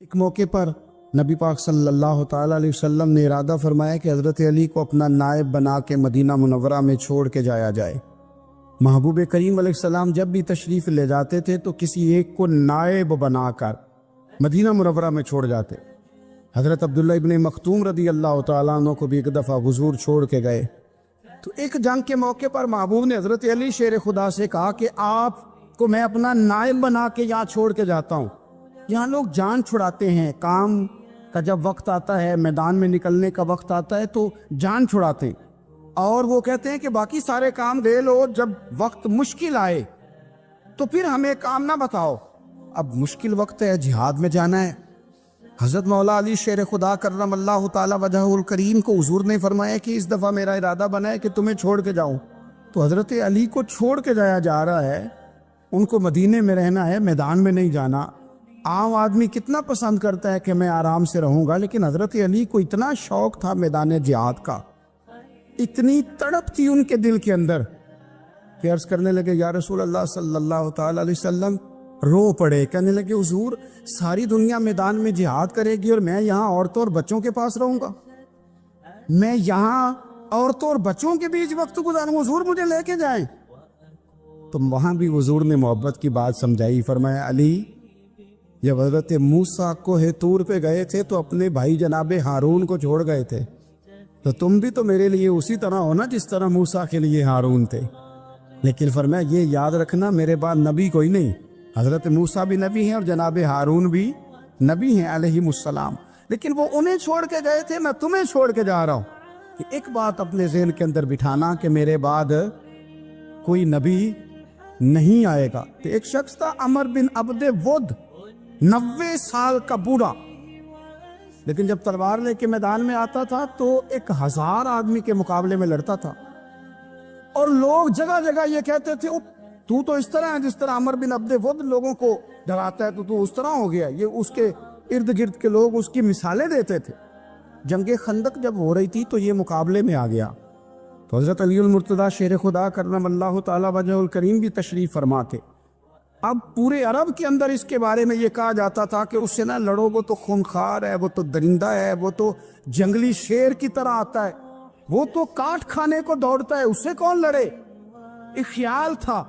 ایک موقع پر نبی پاک صلی اللہ تعالیٰ علیہ وسلم نے ارادہ فرمایا کہ حضرت علی کو اپنا نائب بنا کے مدینہ منورہ میں چھوڑ کے جایا جائے۔ محبوب کریم علیہ السلام جب بھی تشریف لے جاتے تھے تو کسی ایک کو نائب بنا کر مدینہ منورہ میں چھوڑ جاتے۔ حضرت عبداللہ ابن مختوم رضی اللہ تعالیٰ عنہ کو بھی ایک دفعہ حضور چھوڑ کے گئے تو ایک جنگ کے موقع پر محبوب نے حضرت علی شیر خدا سے کہا کہ آپ کو میں اپنا نائب بنا کے یہاں چھوڑ کے جاتا ہوں۔ یہاں لوگ جان چھڑاتے ہیں، کام کا جب وقت آتا ہے، میدان میں نکلنے کا وقت آتا ہے تو جان چھڑاتے ہیں، اور وہ کہتے ہیں کہ باقی سارے کام دے لو، جب وقت مشکل آئے تو پھر ہمیں کام نہ بتاؤ۔ اب مشکل وقت ہے، جہاد میں جانا ہے۔ حضرت مولا علی شیر خدا کرم اللہ تعالی وجہہ الکریم کو حضور نے فرمایا کہ اس دفعہ میرا ارادہ بنا ہے کہ تمہیں چھوڑ کے جاؤں۔ تو حضرت علی کو چھوڑ کے جایا جا رہا ہے، ان کو مدینے میں رہنا ہے، میدان میں نہیں جانا۔ عام آدمی کتنا پسند کرتا ہے کہ میں آرام سے رہوں گا، لیکن حضرت علی کو اتنا شوق تھا میدان جہاد کا، اتنی تڑپ تھی ان کے دل کے اندر کہ عرض کرنے لگے یا رسول اللہ صلی اللہ تعالی علیہ وسلم، رو پڑے، کہنے لگے حضور ساری دنیا میدان میں جہاد کرے گی اور میں یہاں عورتوں اور بچوں کے پاس رہوں گا، میں یہاں عورتوں اور بچوں کے بیچ وقت گزاروں، حضور مجھے لے کے جائیں۔ تو وہاں بھی حضور نے محبت کی بات سمجھائی، فرمایا علی جب حضرت موسیٰ کوہ طور پہ گئے تھے تو اپنے بھائی جناب ہارون کو چھوڑ گئے تھے، تو تم بھی تو میرے لیے اسی طرح ہونا جس طرح موسیٰ کے لیے ہارون تھے۔ لیکن فرمایا یہ یاد رکھنا میرے بعد نبی کوئی نہیں، حضرت موسیٰ بھی نبی ہیں اور جناب ہارون بھی نبی ہیں علیہم السلام، لیکن وہ انہیں چھوڑ کے گئے تھے، میں تمہیں چھوڑ کے جا رہا ہوں۔ کہ ایک بات اپنے ذہن کے اندر بٹھانا کہ میرے بعد کوئی نبی نہیں آئے گا۔ کہ ایک شخص تھا عمر بن عبد ود، 90 سال کا بوڑھا، لیکن جب تلوار لے کے میدان میں آتا تھا تو 1000 آدمی کے مقابلے میں لڑتا تھا، اور لوگ جگہ جگہ یہ کہتے تھے تو تو اس طرح ہے جس طرح عمر بن عبد ود لوگوں کو ڈراتا ہے، تو اس طرح ہو گیا۔ یہ اس کے ارد گرد کے لوگ اس کی مثالیں دیتے تھے۔ جنگ خندق جب ہو رہی تھی تو یہ مقابلے میں آ گیا، تو حضرت علی المرتضیٰ شیر خدا کرم اللہ تعالی وجہ الکریم بھی تشریف فرما تھے۔ اب پورے عرب کے اندر اس کے بارے میں یہ کہا جاتا تھا کہ اس سے نہ لڑو، وہ تو خونخوار ہے، وہ تو درندہ ہے، وہ تو جنگلی شیر کی طرح آتا ہے، وہ تو کاٹ کھانے کو دوڑتا ہے، اس سے کون لڑے۔ ایک خیال تھا،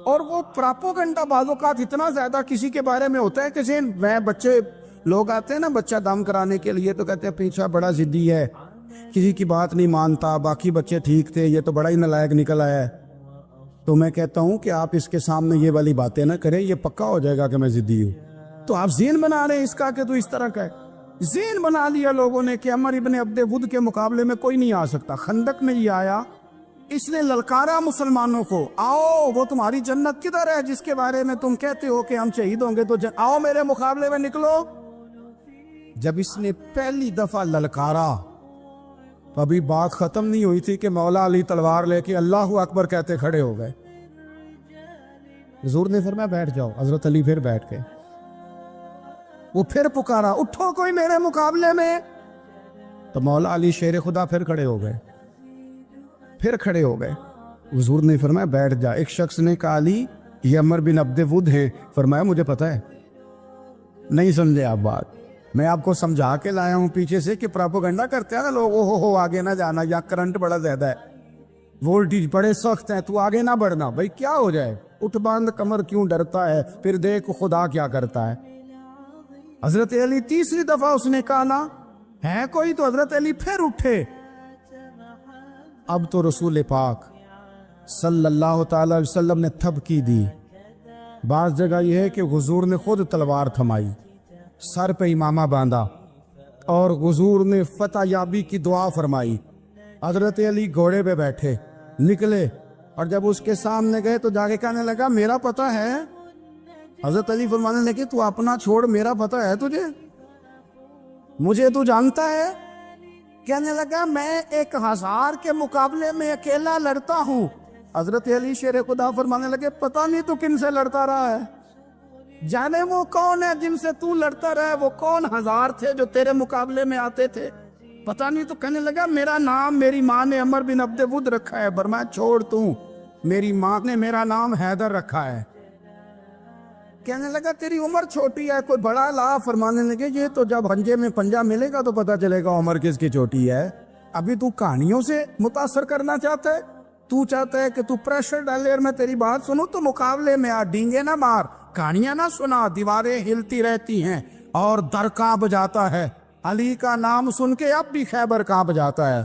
اور وہ پراپوگنڈا بعض اوقات اتنا زیادہ کسی کے بارے میں ہوتا ہے کہ میں بچے لوگ آتے ہیں نا بچہ دم کرانے کے لیے، تو کہتے ہیں پیچھا بڑا ضدی ہے، کسی کی بات نہیں مانتا، باقی بچے ٹھیک تھے، یہ تو بڑا ہی نالائق نکل آیا ہے۔ تو میں کہتا ہوں کہ آپ اس کے سامنے یہ والی باتیں نہ کریں، یہ پکا ہو جائے گا کہ میں ضدی ہوں۔ تو آپ ذہن بنا رہے ہیں اس کا کہ تو اس طرح کا ہے، ذہن بنا لیا لوگوں نے کہ عمر ابن عبد ود کے مقابلے میں کوئی نہیں آ سکتا۔ خندق میں یہ آیا، اس نے للکارا مسلمانوں کو، آؤ وہ تمہاری جنت کدھر ہے جس کے بارے میں تم کہتے ہو کہ ہم شہید ہوں گے، تو آؤ میرے مقابلے میں نکلو۔ جب اس نے پہلی دفعہ للکارا تو ابھی بات ختم نہیں ہوئی تھی کہ مولا علی تلوار لے کے اللہ اکبر کہتے کھڑے ہو گئے۔ حضور نے فرمایا بیٹھ جاؤ، حضرت علی پھر بیٹھ گئے۔ وہ پھر پکارا اٹھو کوئی میرے مقابلے میں، تو مولا علی شیر خدا پھر کھڑے ہو گئے، پھر کھڑے ہو گئے۔ حضور نے فرمایا بیٹھ جا۔ ایک شخص نے کہا علی یہ عمر بن عبد ود ہیں، فرمایا مجھے پتہ ہے، نہیں سمجھے آپ بات، میں آپ کو سمجھا کے لایا ہوں پیچھے سے کہ پراپوگنڈا کرتے ہیں نا لوگ، ہو آگے نہ جانا، یا کرنٹ بڑا زیادہ ہے، وولٹیج بڑے سخت ہیں، تو آگے نہ بڑھنا۔ بھائی کیا ہو جائے، اٹھ باندھ کمر کیوں ڈرتا ہے، پھر دیکھ خدا کیا کرتا ہے۔ حضرت علی تیسری دفعہ اس نے کہا نا ہے کوئی، تو حضرت علی پھر اٹھے۔ اب تو رسول پاک صلی اللہ تعالی علیہ وسلم نے تھپکی دی۔ بعض جگہ یہ ہے کہ حضور نے خود تلوار تھمائی، سر پہ امامہ باندھا، اور حضور نے فتح یابی کی دعا فرمائی۔ حضرت علی گھوڑے پہ بیٹھے نکلے، اور جب اس کے سامنے گئے تو جا کے کہنے لگا میرا پتہ ہے۔ حضرت علی فرمانے لگے تو اپنا چھوڑ، میرا پتہ ہے تجھے، مجھے تو جانتا ہے۔ کہنے لگا میں 1000 کے مقابلے میں اکیلا لڑتا ہوں۔ حضرت علی شیر خدا فرمانے لگے پتہ نہیں تو کن سے لڑتا رہا ہے، جانے وہ کون ہے جن سے تو لڑتا رہا ہے، وہ کون 1000 تھے جو تیرے مقابلے میں آتے تھے، پتہ نہیں۔ تو کہنے لگا میرا نام میری ماں نے عمر بن عبد ود رکھا ہے۔ فرمایا چھوڑ تو، میری ماں نے میرا نام حیدر رکھا ہے۔ کہنے لگا تیری عمر چھوٹی ہے، کوئی بڑا لا. فرمانے لگے یہ تو جب ہنجے میں پنجہ ملے گا تو پتہ چلے گا عمر کس کی چھوٹی ہے. ابھی تو کہانیوں سے متاثر کرنا چاہتا ہے، تو چاہتا ہے کہ تو پریشر ڈالے اور میں تیری بات سنوں، تو مقابلے میں آ، ڈینگے نہ مار، کہانیاں نہ سنا. دیواریں ہلتی رہتی ہیں اور در کانپ جاتا ہے. علی کا نام سن کے اب بھی خیبر کانپ جاتا ہے.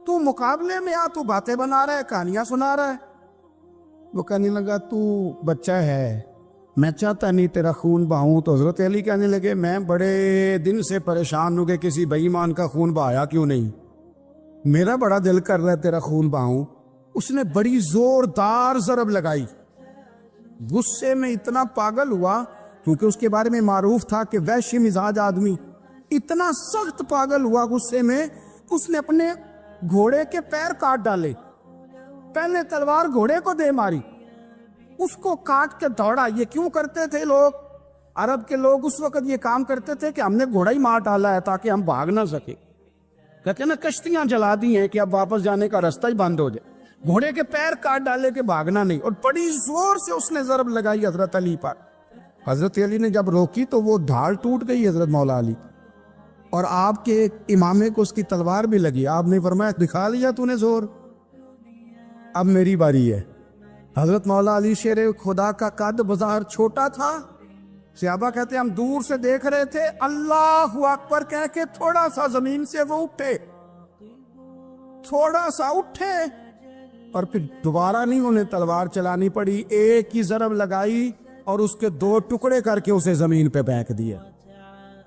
تو مقابلے میں آ، تو باتیں بنا رہا ہے، کہانیاں سنا رہا ہے. وہ کہنے لگا تو بچہ ہے، میں چاہتا نہیں تیرا خون بہاؤں. تو حضرت علی کہنے لگے میں بڑے دن سے پریشان ہوں کہ کسی بے ایمان کا خون بہایا کیوں نہیں، میرا بڑا دل کر رہا ہے تیرا خون بہاؤں. اس نے بڑی زوردار ضرب لگائی. غصے میں اتنا پاگل ہوا، کیونکہ اس کے بارے میں معروف تھا کہ وحشی مزاج آدمی. اتنا سخت پاگل ہوا غصے میں، اس نے اپنے گھوڑے کے پیر کاٹ ڈالے. پہلے تلوار گھوڑے کو دے ماری، اس کو کاٹ کے دوڑا. یہ کیوں کرتے تھے لوگ؟ عرب کے لوگ اس وقت یہ کام کرتے تھے کہ ہم نے گھوڑا ہی مار ڈالا ہے تاکہ ہم بھاگ نہ سکے. کہتے ہیں نا کشتیاں جلا دی ہیں کہ اب واپس جانے کا راستہ ہی بند ہو جائے. گھوڑے کے پیر کاٹ ڈالے کہ بھاگنا نہیں. اور بڑی زور سے اس نے ضرب لگائی حضرت علی پر. حضرت علی نے جب روکی تو وہ ڈھال ٹوٹ گئی حضرت مولا علی، اور آپ کے امامے کو اس کی تلوار بھی لگی. آپ نے فرمایا دکھا لیا تو نے زور، اب میری باری ہے. حضرت مولا علی شیر خدا کا قد بظاہر چھوٹا تھا. صحابہ کہتے ہیں ہم دور سے دیکھ رہے تھے، اللہ اکبر کہہ کے تھوڑا سا زمین سے وہ اٹھے، تھوڑا سا اٹھے، اور پھر دوبارہ نہیں انہیں تلوار چلانی پڑی. ایک ہی ضرب لگائی اور اس کے 2 ٹکڑے کر کے اسے زمین پہ پھینک دیا.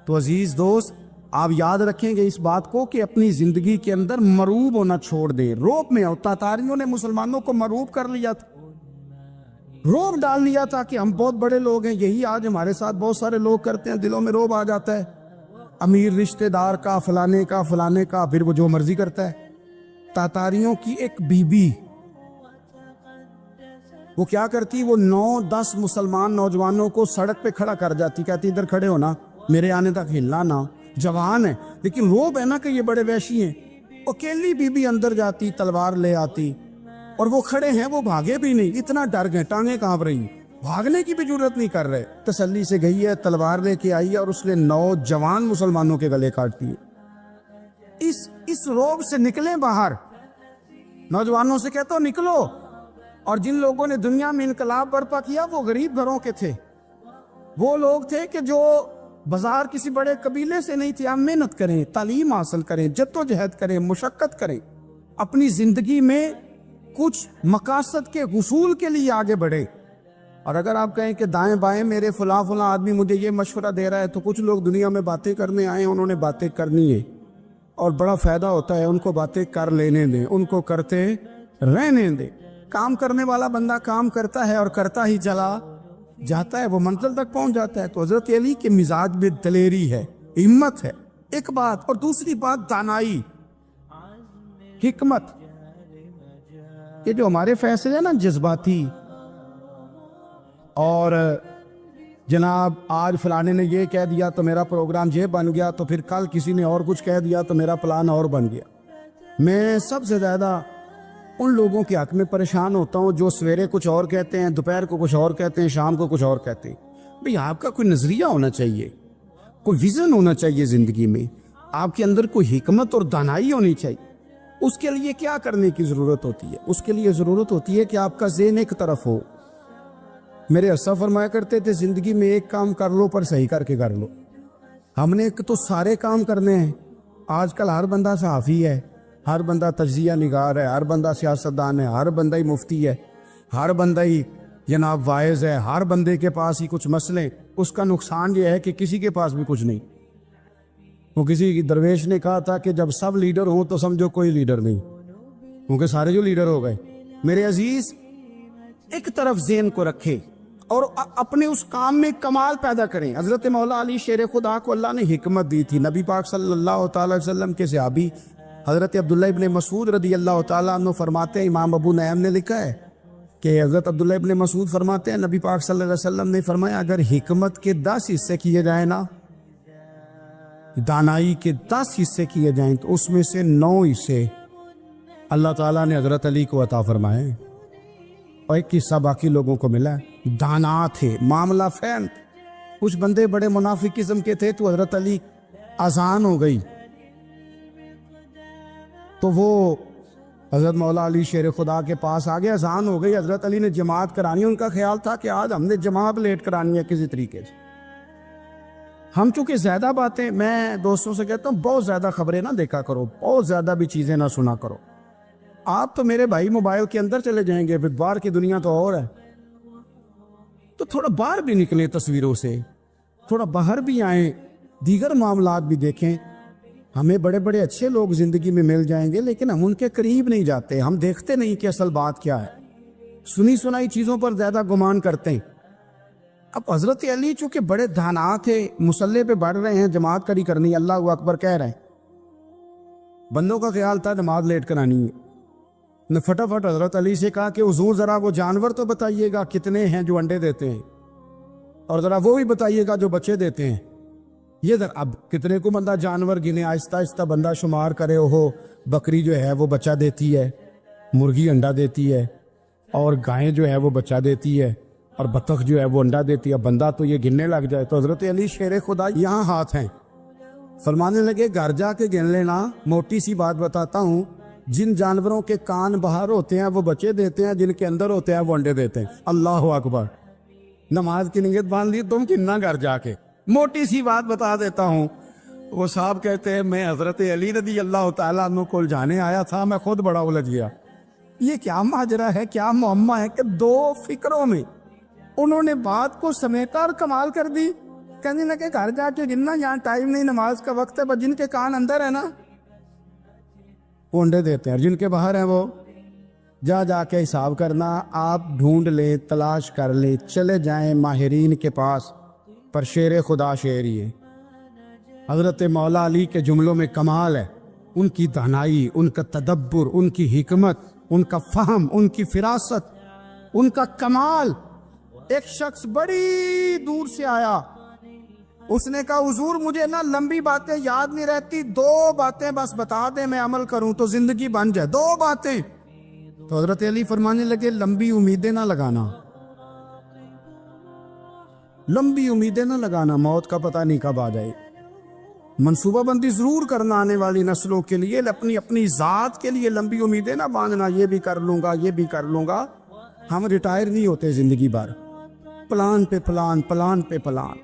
تو عزیز دوست، آپ یاد رکھیں گے اس بات کو کہ اپنی زندگی کے اندر مروب ہونا چھوڑ دیں. روب میں تاتاریوں نے مسلمانوں کو مروب کر لیا تھا، روب ڈال لیا تھا کہ ہم بہت بڑے لوگ ہیں. یہی آج ہمارے ساتھ بہت سارے لوگ کرتے ہیں، دلوں میں روب آ جاتا ہے، امیر رشتہ دار کا، فلانے کا، فلانے کا، پھر وہ جو مرضی کرتا ہے. تاتاریوں کی ایک بی بی، وہ کیا کرتی، وہ 9-10 مسلمان نوجوانوں کو سڑک پہ کھڑا کر جاتی، کہتی ادھر کھڑے ہونا، میرے آنے تک ہلنا نہ. جوان ہے لیکن روب ہے نا کہ یہ بڑے وحشی ہیں. اکیلی بی بی اندر جاتی، تلوار لے آتی، اور وہ کھڑے ہیں، وہ بھاگے بھی نہیں، اتنا ڈر گئے، ٹانگیں کانپ رہی، بھاگنے کی بھی ضرورت نہیں کر رہے. تسلی سے گئی ہے، تلوار لے کے آئی ہے، اور اس نے 9 جوان مسلمانوں کے گلے کاٹ دیے. اس روب سے نکلیں باہر. نوجوانوں سے کہتا ہوں نکلو. اور جن لوگوں نے دنیا میں انقلاب برپا کیا وہ غریب گھروں کے تھے، وہ لوگ تھے کہ جو بازار کسی بڑے قبیلے سے نہیں تھے. ہم محنت کریں، تعلیم حاصل کریں، جدوجہد کریں، مشقت کریں، اپنی زندگی میں کچھ مقاصد کے حصول کے لیے آگے بڑھے. اور اگر آپ کہیں کہ دائیں بائیں میرے فلاں آدمی مجھے یہ مشورہ دے رہا ہے، تو کچھ لوگ دنیا میں باتیں کرنے آئے ہیں، انہوں نے باتیں کرنی ہے اور بڑا فائدہ ہوتا ہے، ان کو باتیں کر لینے دیں، ان کو کرتے رہنے دیں. کام کرنے والا بندہ کام کرتا ہے اور کرتا ہی چلا جاتا ہے، وہ منزل تک پہنچ جاتا ہے. تو حضرت علی کے مزاج میں دلیری ہے، ہمت ہے، ایک بات. اور دوسری بات دانائی، حکمت. یہ جو ہمارے فیصلے ہیں نا جذباتی، اور جناب آج فلانے نے یہ کہہ دیا تو میرا پروگرام یہ بن گیا، تو پھر کل کسی نے اور کچھ کہہ دیا تو میرا پلان اور بن گیا. میں سب سے زیادہ ان لوگوں کے حق میں پریشان ہوتا ہوں جو سویرے کچھ اور کہتے ہیں، دوپہر کو کچھ اور کہتے ہیں، شام کو کچھ اور کہتے ہیں. بھئی آپ کا کوئی نظریہ ہونا چاہیے، کوئی ویژن ہونا چاہیے زندگی میں، آپ کے اندر کوئی حکمت اور دانائی ہونی چاہیے. اس کے لیے کیا کرنے کی ضرورت ہوتی ہے؟ اس کے لیے ضرورت ہوتی ہے کہ آپ کا ذہن ایک طرف ہو. میرے اسا فرمایا کرتے تھے زندگی میں ایک کام کر لو پر صحیح کر کے کر لو. ہم نے تو سارے کام کرنے ہیں. آج کل ہر بندہ صحافی ہے، ہر بندہ تجزیہ نگار ہے، ہر بندہ سیاستدان ہے، ہر بندہ ہی مفتی ہے، ہر بندہ ہی جناب واعظ ہے، ہر بندے کے پاس ہی کچھ مسئلے. اس کا نقصان یہ ہے کہ کسی کے پاس بھی کچھ نہیں. وہ کسی درویش نے کہا تھا کہ جب سب لیڈر ہوں تو سمجھو کوئی لیڈر نہیں، کیونکہ سارے جو لیڈر ہو گئے. میرے عزیز، ایک طرف ذہن کو رکھے اور اپنے اس کام میں کمال پیدا کریں. حضرت مولا علی شیر خدا کو اللہ نے حکمت دی تھی. نبی پاک صلی اللہ تعالی وسلم کے صحابی حضرت عبداللہ ابن مسعود رضی اللہ تعالیٰ عنہ فرماتے ہیں، امام ابو نعیم نے لکھا ہے کہ حضرت عبداللہ ابن مسعود فرماتے ہیں نبی پاک صلی اللہ علیہ وسلم نے فرمایا اگر حکمت کے 10 حصے کیے جائیں نا، دانائی کے 10 حصے کیے جائیں، تو اس میں سے 9 حصے اللہ تعالیٰ نے حضرت علی کو عطا فرمائے. اور ایک قصہ باقی لوگوں کو ملا ہے، دانا تھے، معاملہ فین، کچھ بندے بڑے منافق قسم کے تھے، تو حضرت علی اذان ہو گئی تو وہ حضرت مولا علی شیر خدا کے پاس آگے، اذان ہو گئی، حضرت علی نے جماعت کرانی، ان کا خیال تھا کہ آج ہم نے جماعت لیٹ کرانی ہے کسی طریقے سے۔ ہم چونکہ زیادہ باتیں، میں دوستوں سے کہتا ہوں بہت زیادہ خبریں نہ دیکھا کرو، بہت زیادہ بھی چیزیں نہ سنا کرو، آپ تو میرے بھائی موبائل کے اندر چلے جائیں گے، پھر باہر کی دنیا تو اور ہے، تو تھوڑا باہر بھی نکلیں تصویروں سے، تھوڑا باہر بھی آئیں، دیگر معاملات بھی دیکھیں۔ ہمیں بڑے بڑے اچھے لوگ زندگی میں مل جائیں گے، لیکن ہم ان کے قریب نہیں جاتے، ہم دیکھتے نہیں کہ اصل بات کیا ہے، سنی سنائی چیزوں پر زیادہ گمان کرتے ہیں۔ اب حضرت علی چونکہ بڑے دانا تھے، مسلح پہ بڑھ رہے ہیں، جماعت کری کرنی، اللہ اکبر کہہ رہے ہیں، بندوں کا خیال تھا نماز لیٹ کرانی ہے، نے فٹافٹ حضرت علی سے کہا کہ حضور ذرا وہ جانور تو بتائیے گا کتنے ہیں جو انڈے دیتے ہیں، اور ذرا وہ بھی بتائیے گا جو بچے دیتے ہیں۔ یہ اب کتنے کو بندہ جانور گنے، آہستہ آہستہ بندہ شمار کرے، ہو بکری جو ہے وہ بچہ دیتی ہے، مرغی انڈا دیتی ہے، اور گائیں جو ہے وہ بچہ دیتی ہے، اور بطخ جو ہے وہ انڈا دیتی ہے، بندہ تو یہ گننے لگ جائے۔ تو حضرت علی شیر خدا یہاں ہاتھ ہیں، فرمانے لگے گھر جا کے گن لینا، موٹی سی بات بتاتا ہوں، جن جانوروں کے کان باہر ہوتے ہیں وہ بچے دیتے ہیں، جن کے اندر ہوتے ہیں وہ انڈے دیتے ہیں۔ اللہ اکبر، نماز کی نیت باندھ لی تم کننا گھر جا کے، موٹی سی بات بتا دیتا ہوں۔ وہ صاحب کہتے ہیں میں حضرت علی رضی اللہ تعالیٰ عنہ کو الجھانے آیا تھا، میں خود بڑا الجھ گیا، یہ کیا ماجرا ہے، کیا معمہ ہے کہ دو فکروں میں انہوں نے بات کو سمیٹا اور کمال کر دی۔ کہنے لگے گھر جا کے گننا، یہاں ٹائم نہیں، نماز کا وقت ہے، بس جن کے کان اندر ہے نا وہ انڈے دیتے ہیں، اور جن کے باہر ہیں وہ جا جا کے حساب کرنا۔ آپ ڈھونڈ لیں، تلاش کر لیں، چلے جائیں ماہرین کے پاس، پر شیر خدا شعر ہی ہے۔ حضرت مولا علی کے جملوں میں کمال ہے، ان کی دانائی، ان کا تدبر، ان کی حکمت، ان کا فہم، ان کی فراست، ان کا کمال۔ ایک شخص بڑی دور سے آیا، اس نے کہا حضور مجھے نا لمبی باتیں یاد نہیں رہتی، دو باتیں بس بتا دیں میں عمل کروں تو زندگی بن جائے، دو باتیں۔ تو حضرت علی فرمانے لگے لمبی امیدیں نہ لگانا، لمبی امیدیں نہ لگانا، موت کا پتہ نہیں کب آ جائے، منصوبہ بندی ضرور کرنا آنے والی نسلوں کے لیے، اپنی ذات کے لیے لمبی امیدیں نہ باندھنا، یہ بھی کر لوں گا، یہ بھی کر لوں گا۔ ہم ریٹائر نہیں ہوتے زندگی بھر، پلان پہ پلان، پلان پہ پلان۔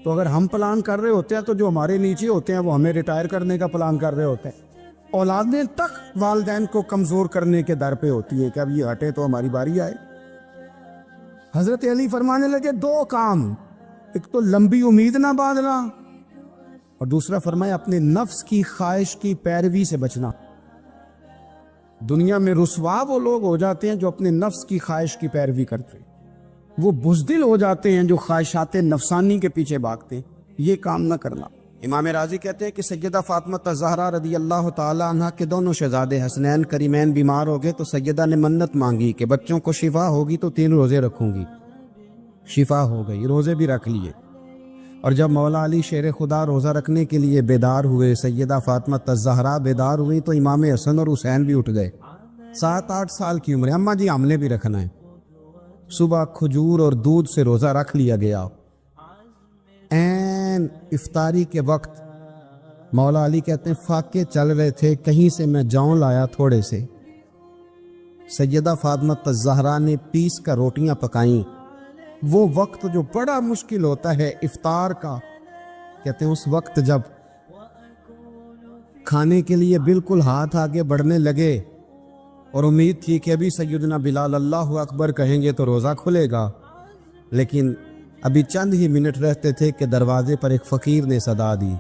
تو اگر ہم پلان کر رہے ہوتے ہیں تو جو ہمارے نیچے ہوتے ہیں وہ ہمیں ریٹائر کرنے کا پلان کر رہے ہوتے ہیں۔ اولادیں تک والدین کو کمزور کرنے کے در پہ ہوتی ہے کہ اب یہ ہٹے تو ہماری باری آئے۔ حضرت علی فرمانے لگے دو کام، ایک تو لمبی امید نہ باندھنا، اور دوسرا فرمایا اپنے نفس کی خواہش کی پیروی سے بچنا۔ دنیا میں رسوا وہ لوگ ہو جاتے ہیں جو اپنے نفس کی خواہش کی پیروی کرتے ہیں، وہ بزدل ہو جاتے ہیں جو خواہشات نفسانی کے پیچھے بھاگتے ہیں، یہ کام نہ کرنا۔ امام راضی کہتے ہیں کہ سیدہ فاطمہ الزہرا رضی اللہ تعالی عنہ کے دونوں شہزادے حسنین کریمین بیمار ہو گئے، تو سیدہ نے منت مانگی کہ بچوں کو شفا ہوگی تو 3 روزے رکھوں گی۔ شفا ہو گئی، روزے بھی رکھ لیے، اور جب مولا علی شیر خدا روزہ رکھنے کے لیے بیدار ہوئے، سیدہ فاطمہ الزہرا بیدار ہوئی، تو امام حسن اور حسین بھی اٹھ گئے، 7-8 سال کی عمر، اماں جی ہم نے بھی رکھنا ہے۔ صبح کھجور اور دودھ سے روزہ رکھ لیا گیا۔ این افطاری کے وقت مولا علی کہتے ہیں فاقے چل رہے تھے، کہیں سے میں جاؤں لایا تھوڑے سے، سیدہ فاطمہ الزہرا نے پیس کر روٹیاں پکائیں۔ وہ وقت جو بڑا مشکل ہوتا ہے افطار کا، کہتے ہیں اس وقت جب کھانے کے لیے بالکل ہاتھ آگے بڑھنے لگے اور امید تھی کہ ابھی سیدنا بلال اللہ اکبر کہیں گے تو روزہ کھلے گا، لیکن ابھی چند ہی منٹ رہتے تھے کہ دروازے پر ایک فقیر نے صدا دی،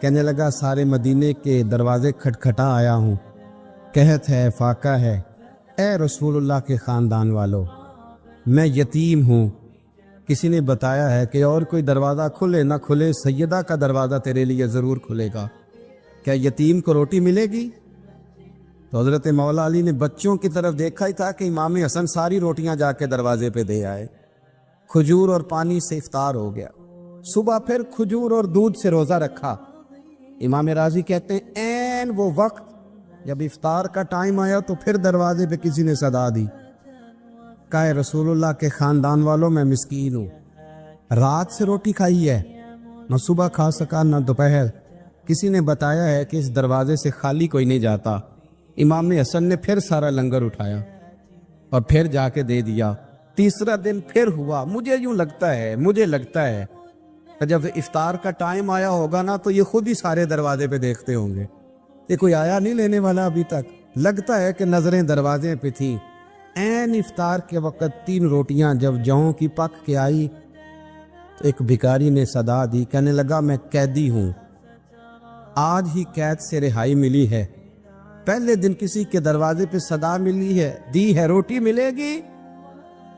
کہنے لگا سارے مدینے کے دروازے کھٹکھٹا آیا ہوں، قحط ہے، فاقہ ہے، اے رسول اللہ کے خاندان والو، میں یتیم ہوں، کسی نے بتایا ہے کہ اور کوئی دروازہ کھلے نہ کھلے سیدہ کا دروازہ تیرے لیے ضرور کھلے گا، کیا یتیم کو روٹی ملے گی؟ تو حضرت مولا علی نے بچوں کی طرف دیکھا ہی تھا کہ امام حسن ساری روٹیاں جا کے دروازے پہ دے آئے، کھجور اور پانی سے افطار ہو گیا۔ صبح پھر کھجور اور دودھ سے روزہ رکھا۔ امام راضی کہتے ہیں این وہ وقت جب افطار کا ٹائم آیا تو پھر دروازے پہ کسی نے صدا دی، کہا رسول اللہ کے خاندان والوں میں مسکین ہوں، رات سے روٹی کھائی ہے، نہ صبح کھا سکا نہ دوپہر۔ کسی نے بتایا ہے کہ اس دروازے سے خالی کوئی نہیں جاتا۔ امام حسن نے پھر سارا لنگر اٹھایا اور پھر جا کے دے دیا۔ تیسرا دن پھر ہوا۔ مجھے لگتا ہے کہ جب افطار کا ٹائم آیا ہوگا نا تو یہ خود ہی سارے دروازے پہ دیکھتے ہوں گے، یہ کوئی آیا نہیں لینے والا ابھی تک۔ لگتا ہے کہ نظریں دروازے پہ تھیں۔ عین افطار کے وقت 3 روٹیاں جب جاؤں کی پک کے آئی تو ایک بھکاری نے صدا دی، کہنے لگا میں قیدی ہوں، آج ہی قید سے رہائی ملی ہے، پہلے دن کسی کے دروازے پہ صدا ملی ہے، دی ہے روٹی ملے گی۔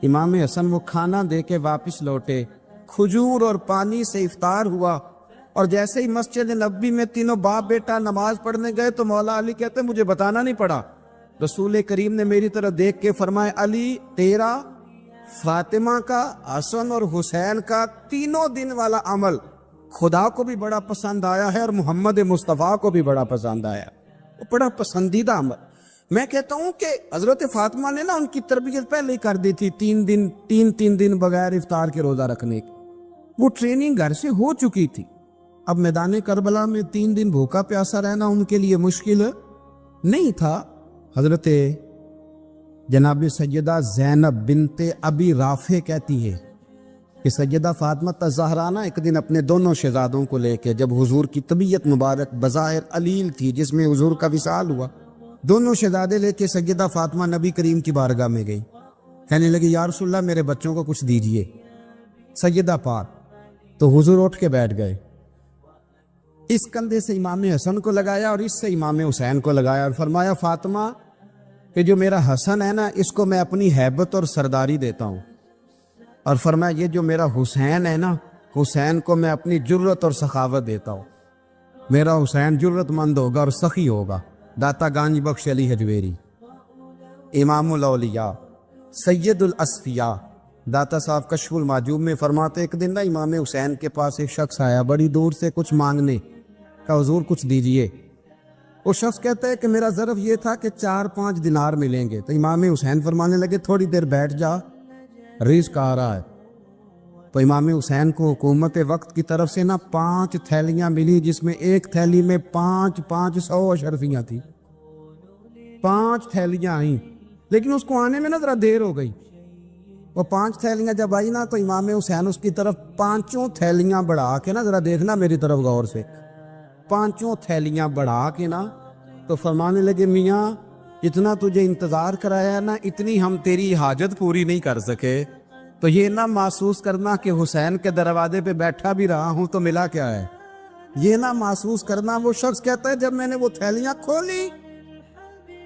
امام حسن وہ کھانا دے کے واپس لوٹے، کھجور اور پانی سے افطار ہوا، اور جیسے ہی مسجد نبوی میں تینوں باپ بیٹا نماز پڑھنے گئے تو مولا علی کہتے مجھے بتانا نہیں پڑا، رسول کریم نے میری طرف دیکھ کے فرمایا علی تیرا، فاطمہ کا، حسن اور حسین کا 3 دن والا عمل خدا کو بھی بڑا پسند آیا ہے اور محمد مصطفیٰ کو بھی بڑا پسند آیا، وہ بڑا پسندیدہ عمل۔ میں کہتا ہوں کہ حضرت فاطمہ نے نا ان کی تربیت پہلے ہی کر دی تھی، 3 دن بغیر افطار کے روزہ رکھنے کی، وہ ٹریننگ گھر سے ہو چکی تھی۔ اب میدان کربلا میں 3 دن بھوکا پیاسا رہنا ان کے لیے مشکل نہیں تھا۔ حضرت جناب سیدہ زینب بنت ابی رافع کہتی ہے کہ سیدہ فاطمہ الزہرا نا ایک دن اپنے دونوں شہزادوں کو لے کے، جب حضور کی طبیعت مبارک بظاہر علیل تھی جس میں حضور کا وصال ہوا، دونوں شہزادے لے کے سیدہ فاطمہ نبی کریم کی بارگاہ میں گئی، کہنے لگی یا رسول اللہ میرے بچوں کو کچھ دیجئے سیدہ پاک۔ تو حضور اٹھ کے بیٹھ گئے، اس کندھے سے امام حسن کو لگایا اور اس سے امام حسین کو لگایا اور فرمایا فاطمہ کہ جو میرا حسن ہے نا اس کو میں اپنی ہیبت اور سرداری دیتا ہوں، اور فرمایا یہ جو میرا حسین ہے نا حسین کو میں اپنی جرت اور سخاوت دیتا ہوں، میرا حسین جرت مند ہوگا اور سخی ہوگا۔ داتا گانج بخش علی حجویری، امام الاولیاء، سید الاسفیاء، داتا صاحب کشف المعجوب میں فرماتے ایک دن نا امام حسین کے پاس ایک شخص آیا بڑی دور سے کچھ مانگنے، کہا حضور کچھ دیجئے۔ وہ شخص کہتا ہے کہ میرا ظرف یہ تھا کہ 4-5 دینار ملیں گے، تو امام حسین فرمانے لگے تھوڑی دیر بیٹھ جا، رزق آ رہا ہے۔ تو امام حسین کو حکومت وقت کی طرف سے نا 5 تھیلیاں ملی، جس میں ایک تھیلی میں 500 اشرفیاں تھیں، 5 تھیلیاں آئیں، لیکن اس کو آنے میں نا ذرا دیر ہو گئی۔ وہ 5 تھیلیاں جب آئی نا تو امام حسین اس کی طرف 5 تھیلیاں بڑھا کے نا، ذرا دیکھنا میری طرف غور سے، 5 تھیلیاں بڑھا کے نا تو فرمانے لگے میاں اتنا تجھے انتظار کرایا ہے نا اتنی ہم تیری حاجت پوری نہیں کر سکے، تو یہ نہ محسوس کرنا کہ حسین کے دروازے پہ بیٹھا بھی رہا ہوں تو ملا کیا ہے، یہ نہ محسوس کرنا۔ وہ شخص کہتا ہے جب میں نے وہ تھیلیاں کھولی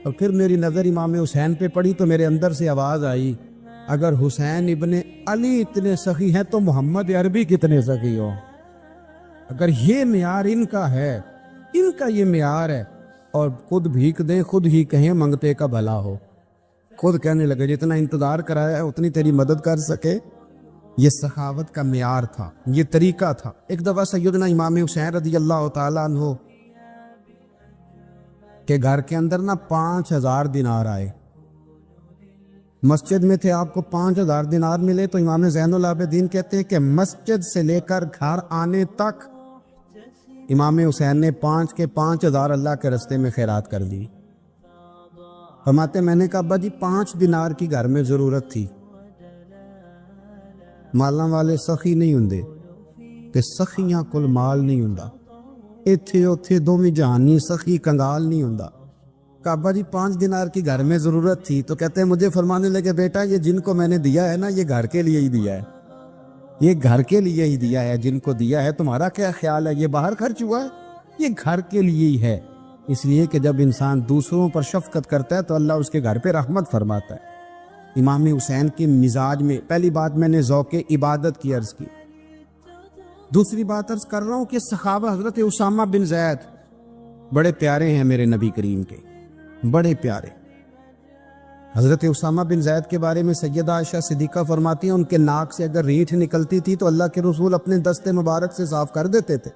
اور پھر میری نظر امام حسین پہ پڑی تو میرے اندر سے آواز آئی اگر حسین ابن علی اتنے سخی ہیں تو محمد عربی کتنے سخی ہو۔ اگر یہ معیار ان کا ہے، ان کا یہ معیار ہے، اور خود بھیک دیں خود ہی کہیں منگتے کا بھلا ہو، خود کہنے لگے جتنا انتظار کرایا ہے اتنی تیری مدد کر سکے۔ یہ سخاوت کا معیار تھا، یہ طریقہ تھا۔ ایک دفعہ سیدنا امام حسین رضی اللہ تعالیٰ عنہ کے گھر کے اندر نا 5000 دینار آئے، مسجد میں تھے، آپ کو 5000 دینار ملے تو امام زین العابدین کہتے ہیں کہ مسجد سے لے کر گھر آنے تک امام حسین نے 5000 اللہ کے رستے میں خیرات کر دی۔ فرماتے میں نے کہا ابا جی 5 دینار کی گھر میں ضرورت تھی، مالاں والے سخی نہیں ہوندے کہ سخیاں کل مال نہیں ہوندا، ایتھے اوتھے دوویں جہانی سخی کنگال نہیں ہوندا۔ کہا ابا جی 5 دینار کی گھر میں ضرورت تھی، تو کہتے ہیں مجھے فرمانے لگے بیٹا یہ جن کو میں نے دیا ہے نا یہ گھر کے لیے ہی دیا ہے، یہ گھر کے لیے ہی دیا ہے، جن کو دیا ہے تمہارا کیا خیال ہے یہ باہر خرچ ہوا ہے، یہ گھر کے لیے ہی ہے۔ اس لیے کہ جب انسان دوسروں پر شفقت کرتا ہے تو اللہ اس کے گھر پہ رحمت فرماتا ہے۔ امام حسین کے مزاج میں پہلی بات میں نے ذوق عبادت کی عرض کی، دوسری بات عرض کر رہا ہوں کہ صحابہ حضرت اسامہ بن زید بڑے پیارے ہیں میرے نبی کریم کے، بڑے پیارے۔ حضرت اسامہ بن زید کے بارے میں سیدہ عائشہ صدیقہ فرماتی ہیں ان کے ناک سے اگر ریٹھ نکلتی تھی تو اللہ کے رسول اپنے دست مبارک سے صاف کر دیتے تھے،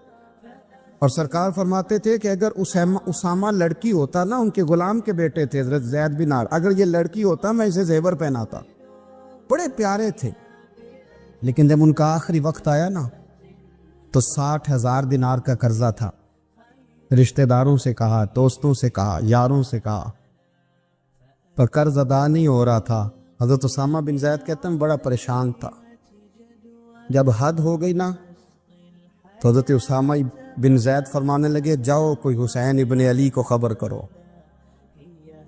اور سرکار فرماتے تھے کہ اگر اسامہ لڑکی ہوتا نا، ان کے غلام کے بیٹے تھے حضرت زید بن عامر، اگر یہ لڑکی ہوتا میں اسے زیور پہناتا، بڑے پیارے تھے، لیکن جب ان کا آخری وقت آیا نا تو 60,000 دینار کا قرضہ تھا۔ رشتہ داروں سے کہا، دوستوں سے کہا، یاروں سے کہا، پر قرض ادا نہیں ہو رہا تھا۔ حضرت اسامہ بن زید کہتے ہیں بڑا پریشان تھا۔ جب حد ہو گئی نا تو حضرت اسامہ بن زید فرمانے لگے جاؤ کوئی حسین ابن علی کو خبر کرو،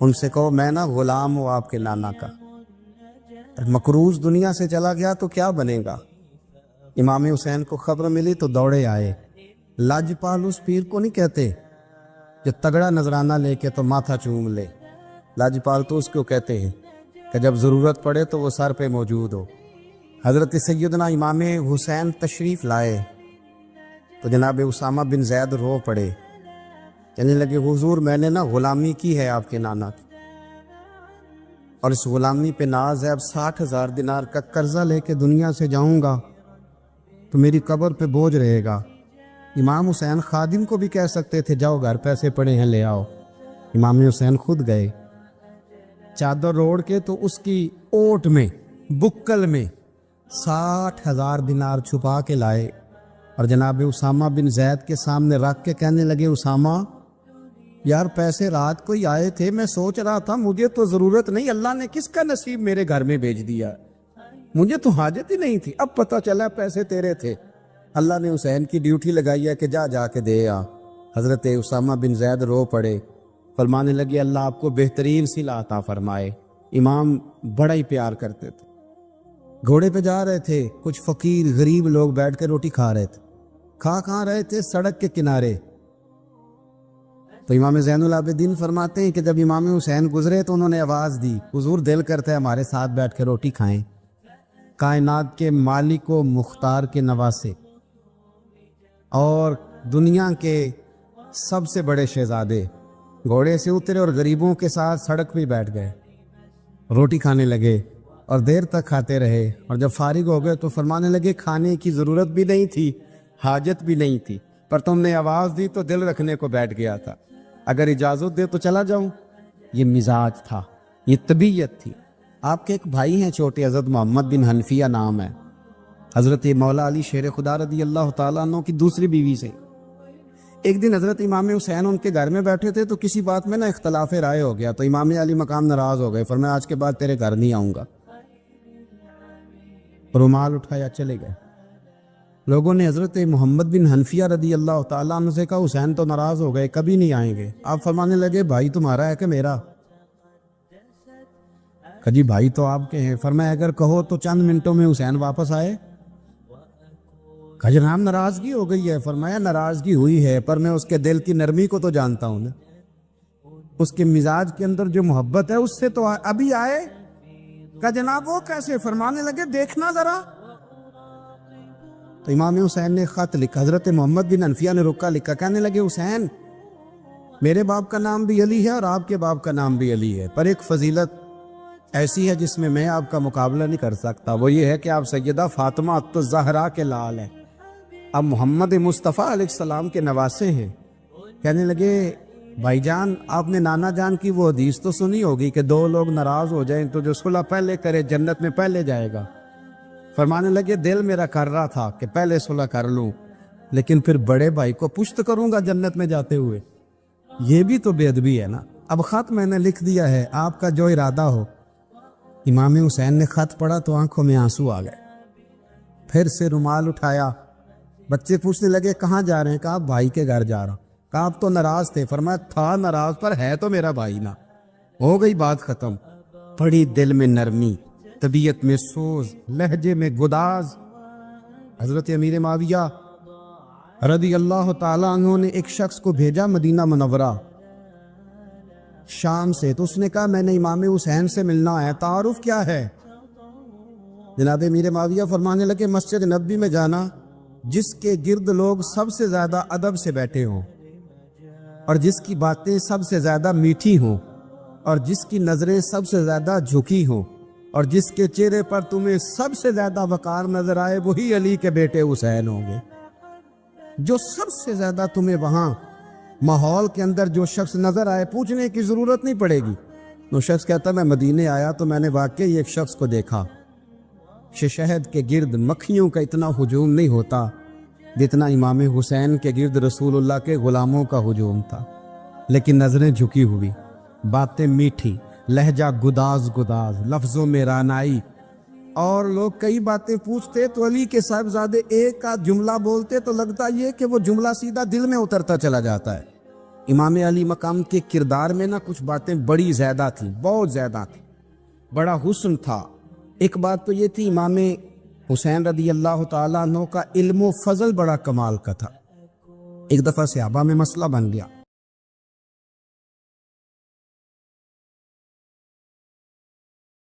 ان سے کہو میں نا غلام ہوں آپ کے نانا کا، مقروض دنیا سے چلا گیا تو کیا بنے گا۔ امام حسین کو خبر ملی تو دوڑے آئے۔ لاجپال اس پیر کو نہیں کہتے جو تگڑا نذرانہ لے کے تو ماتھا چوم لے، لاجپال تو اس کو کہتے ہیں کہ جب ضرورت پڑے تو وہ سر پہ موجود ہو۔ حضرت سیدنا امام حسین تشریف لائے تو جناب اسامہ بن زید رو پڑے، کہنے لگے حضور میں نے نا غلامی کی ہے آپ کے نانا کی، اور اس غلامی پہ ناز ہے، اب 60,000 دینار کا قرضہ لے کے دنیا سے جاؤں گا تو میری قبر پہ بوجھ رہے گا۔ امام حسین خادم کو بھی کہہ سکتے تھے جاؤ گھر پیسے پڑے ہیں لے آؤ، امام حسین خود گئے، چادر اوڑھ کے تو اس کی اوٹ میں بکل میں 60,000 دینار چھپا کے لائے اور جناب اسامہ بن زید کے سامنے رکھ کے کہنے لگے اسامہ یار پیسے رات کو ہی آئے تھے، میں سوچ رہا تھا مجھے تو ضرورت نہیں، اللہ نے کس کا نصیب میرے گھر میں بھیج دیا، مجھے تو حاجت ہی نہیں تھی، اب پتہ چلا پیسے تیرے تھے، اللہ نے حسین کی ڈیوٹی لگائی ہے کہ جا کے دے آ۔ حضرت اسامہ بن زید رو پڑے، فرمانے لگے اللہ آپ کو بہترین صلہ عطا فرمائے۔ امام بڑا ہی پیار کرتے تھے، گھوڑے پہ جا رہے تھے، کچھ فقیر غریب لوگ بیٹھ کے روٹی کھا رہے تھے، کھا رہے تھے سڑک کے کنارے، تو امام زین العابدین فرماتے ہیں کہ جب امام حسین گزرے تو انہوں نے آواز دی حضور دل کرتا ہے ہمارے ساتھ بیٹھ کے روٹی کھائیں۔ کائنات کے مالک و مختار کے نواسے اور دنیا کے سب سے بڑے شہزادے گھوڑے سے اترے اور غریبوں کے ساتھ سڑک پہ بیٹھ گئے، روٹی کھانے لگے اور دیر تک کھاتے رہے، اور جب فارغ ہو گئے تو فرمانے لگے کھانے کی ضرورت بھی نہیں تھی، حاجت بھی نہیں تھی، پر تم نے آواز دی تو دل رکھنے کو بیٹھ گیا تھا، اگر اجازت دے تو چلا جاؤں۔ یہ مزاج تھا، یہ طبیعت تھی۔ آپ کے ایک بھائی ہیں چھوٹے، حضرت محمد بن حنفیہ نام ہے، حضرت مولا علی شیر خدا رضی اللہ تعالیٰ عنہ کی دوسری بیوی سے۔ ایک دن حضرت امام حسین ان کے گھر میں بیٹھے تھے تو کسی بات میں نا اختلاف رائے ہو گیا، تو امام علی مقام ناراض ہو گئے، فرمایا آج کے بعد تیرے گھر نہیں آؤں گا، رومال اٹھایا چلے گئے۔ لوگوں نے حضرت محمد بن حنفیہ رضی اللہ تعالیٰ عنہ سے کہا حسین تو ناراض ہو گئے، کبھی نہیں آئیں گے۔ آپ فرمانے لگے بھائی تمہارا ہے کہ میرا؟ کہا جی بھائی تو آپ کے ہیں۔ فرمایا اگر کہو تو چند منٹوں میں حسین واپس آئے۔ کہا جناب ناراضگی ہو گئی ہے۔ فرمایا ناراضگی ہوئی ہے پر میں اس کے دل کی نرمی کو تو جانتا ہوں نا، اس کے مزاج کے اندر جو محبت ہے اس سے تو ابھی آئے۔ کہا جناب وہ کیسے؟ فرمانے لگے دیکھنا ذرا۔ تو امام حسین نے خط لکھا، حضرت محمد بن حنفیہ نے رکا لکھا، کہنے لگے حسین میرے باپ کا نام بھی علی ہے اور آپ کے باپ کا نام بھی علی ہے، پر ایک فضیلت ایسی ہے جس میں آپ کا مقابلہ نہیں کر سکتا، وہ یہ ہے کہ آپ سیدہ فاطمہ الزہرا کے لال ہیں، اب محمد مصطفیٰ علیہ السلام کے نواسے ہیں۔ کہنے لگے بھائی جان آپ نے نانا جان کی وہ حدیث تو سنی ہوگی کہ دو لوگ ناراض ہو جائیں تو جو صلح پہلے کرے جنت میں پہلے جائے گا۔ فرمانے لگے دل میرا کر رہا تھا کہ پہلے صلح کر لوں، لیکن پھر بڑے بھائی کو پشت کروں گا جنت میں جاتے ہوئے، یہ بھی تو بے ادبی ہے نا۔ اب خط میں نے لکھ دیا ہے، آپ کا جو ارادہ ہو۔ امام حسین نے خط پڑھا تو آنکھوں میں آنسو آ گئے، پھر سے رومال اٹھایا۔ بچے پوچھنے لگے کہاں جا رہے ہیں؟ کہا بھائی کے گھر جا رہا ہوں۔ کہا آپ تو ناراض تھے؟ فرمایا تھا ناراض پر ہے تو میرا بھائی نا، ہو گئی بات ختم۔ بڑی دل میں نرمی، طبیعت میں سوز، لہجے میں گداز۔ حضرت امیر معاویہ رضی اللہ تعالیٰ عنہ نے ایک شخص کو بھیجا مدینہ منورہ شام سے، تو اس نے کہا میں نے امام حسین سے ملنا ہے، تعارف کیا ہے؟ جناب امیر معاویہ فرمانے لگے مسجد نبوی میں جانا جس کے گرد لوگ سب سے زیادہ ادب سے بیٹھے ہوں اور جس کی باتیں سب سے زیادہ میٹھی ہوں اور جس کی نظریں سب سے زیادہ جھکی ہوں اور جس کے چہرے پر تمہیں سب سے زیادہ وقار نظر آئے وہی علی کے بیٹے حسین ہوں گے۔ جو سب سے زیادہ تمہیں وہاں ماحول کے اندر جو شخص نظر آئے پوچھنے کی ضرورت نہیں پڑے گی، وہ شخص کہتا میں مدینے آیا تو میں نے واقعی ایک شخص کو دیکھا، شہد کے گرد مکھیوں کا اتنا ہجوم نہیں ہوتا جتنا امام حسین کے گرد رسول اللہ کے غلاموں کا ہجوم تھا، لیکن نظریں جھکی ہوئی، باتیں میٹھی، لہجہ گداز گداز، لفظوں میں رانائی، اور لوگ کئی باتیں پوچھتے تو علی کے صاحبزادے ایک آدھ جملہ بولتے تو لگتا یہ کہ وہ جملہ سیدھا دل میں اترتا چلا جاتا ہے۔ امام علی مقام کے کردار میں نا کچھ باتیں بڑی زیادہ تھیں، بہت زیادہ تھیں، بڑا حسن تھا۔ ایک بات تو یہ تھی، امام حسین رضی اللہ تعالیٰ عنہ کا علم و فضل بڑا کمال کا تھا۔ ایک دفعہ صحابہ میں مسئلہ بن گیا،